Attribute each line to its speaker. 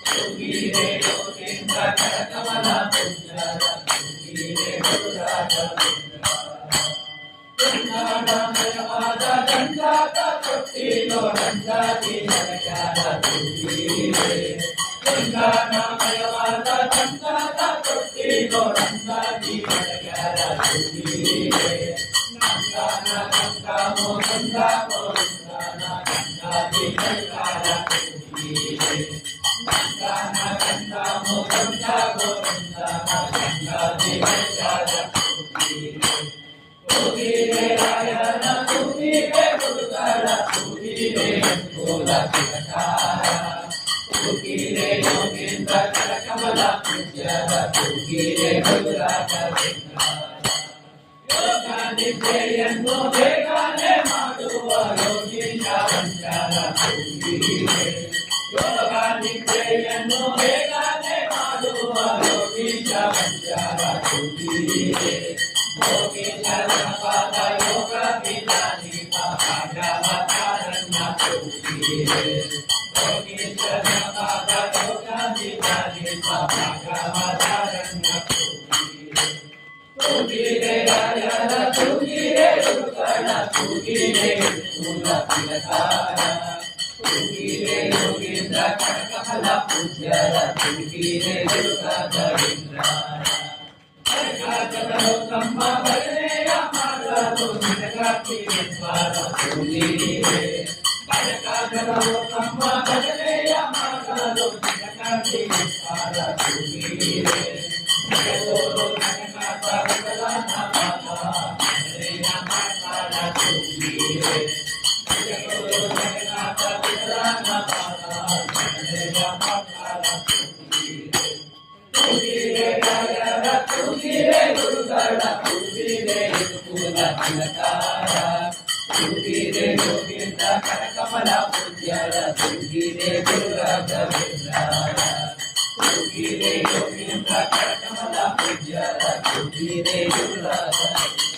Speaker 1: ಯೋಗಿರೇ ಯೋಗೇಂದ್ರ ಕರಕಮಲ ಪುಂಜರ ಯೋಗಿರೇ ಗುರುರಾಘವೇಂದ್ರ ದಂಡಾಮಯವಾದ ದಂಡಾದ ತೊಟ್ಟಿಲೋ ದಂಡಾದಿ ನನಗ್ಯಾರ ಯೋಗಿರೇ ದಂಡಾಮಯವಾದ ದಂಡಾದ ತೊಟ್ಟಿಲೋ ದಂಡಾದಿ ನನಗ್ಯಾರ ಯೋಗಿರೇ ನಂದಾನ ಗಂಗಾಮೋ ಗಂಗಾಮೋ ನಂದಾನ ಗಂಗಾದಿ ನನಗ್ಯಾರ ಯೋಗಿರೇ ನಂದಾನ ಗಂಗಾಮೋ ಗಂಗಾಮೋ ನಂದಾನ ಗಂಗಾದಿ ನನಗ್ಯಾರ ಯೋಗಿರೇ ಯೋಗಿರೇ ರಾಯನ ಯೋಗಿರೇ ಗುರುಗಳ ಯೋಗಿರೇ ಅಂಕೋಲ ತಿಲಕಾರ ಯೋಗಿರೇ ಯೋಗೇಂದ್ರ ಕರಕಮಲ ಪೂಜ್ಯರ ಯೋಗಿರೇ ಗುರುರಾಘವೇಂದ್ರ ಯೋಗ ನಿದ್ರೆಯನ್ನು ಬೇಗನೆ ಮಾಡುವ ಯೋಗೀಶ ವಂಚರ ಯೋಗಿರೇ ಯೋಗ ನಿದ್ರೆಯನ್ನು ಬೇಗನೆ ಮಾಡುವ ಯೋಗೀಶ ವಂಚರ ಯೋಗಿರೇ ಯೋಗೀಶರ ಪಾದ ಯೋಗ ವಿಧಾನಿತ ಭಾಗವತಾರಣ್ಯ ಯೋಗಿರೇ ಯೋಗೀಶರ ಪಾದ ಯೋಗ ವಿಧಾನಿತ ಭಾಗವತಾರಣ್ಯ ಯೋಗಿರೇ ಯೋಗಿರೇ ರಾಯರ ಯೋಗಿರೇ ಗುರುಗಳ ಯೋಗಿರೇ ಕುಲ ತಿಲಕಾರ ಯೋಗಿರೇ ಯೋಗೇಂದ್ರ ಕರಕಮಲ ಪೂಜ್ಯರ ಯೋಗಿರೇ ಗುರುರಾಘವೇಂದ್ರ ತಮ್ಮ ಭಜನೆಯ ಮಾಡಲು ನಿನಗಾಗಿ ನಿಸ್ವಾರ ಯೋಗಿರೇ ಬಡಕಾಗಲು ತಮ್ಮ ಭಜನೆಯ ಮಾಡಲು ನಿನಗಾಗಿ ನಿಸ್ವಾರ ಯೋಗಿರೇ ಜಗದೋರು ನನಗಾದ ವಿಕಲನ ಪಾಪ ಭಜನೆಯ ಮಾಡ್ತಾಳ ಯೋಗಿರೇ ಜಗದೋರು ನನಗಾದ ವಿಕಲನ ಪಾಪ ಭಜನೆಯ ಮಾಡ್ತಾಳ ಯೋಗಿರೇ ಯೋಗಿರೇ ರಾಯರ ಯೋಗಿರೇ ಗುರುಗಳ ಯೋಗಿರೇ ಕುಲ ತಿಲಕಾರ ಯೋಗಿರೇ ಯೋಗೇಂದ್ರ ಕರಕಮಲ ಪೂಜ್ಯರ ಯೋಗಿರೇ ಗುರುರಾಘವೇಂದ್ರ ಯೋಗಿರೇ ಯೋಗೇಂದ್ರ ಕರಕಮಲ ಪೂಜ್ಯರ ಯೋಗಿರೇ ಗುರುರಾಘವೇಂದ್ರ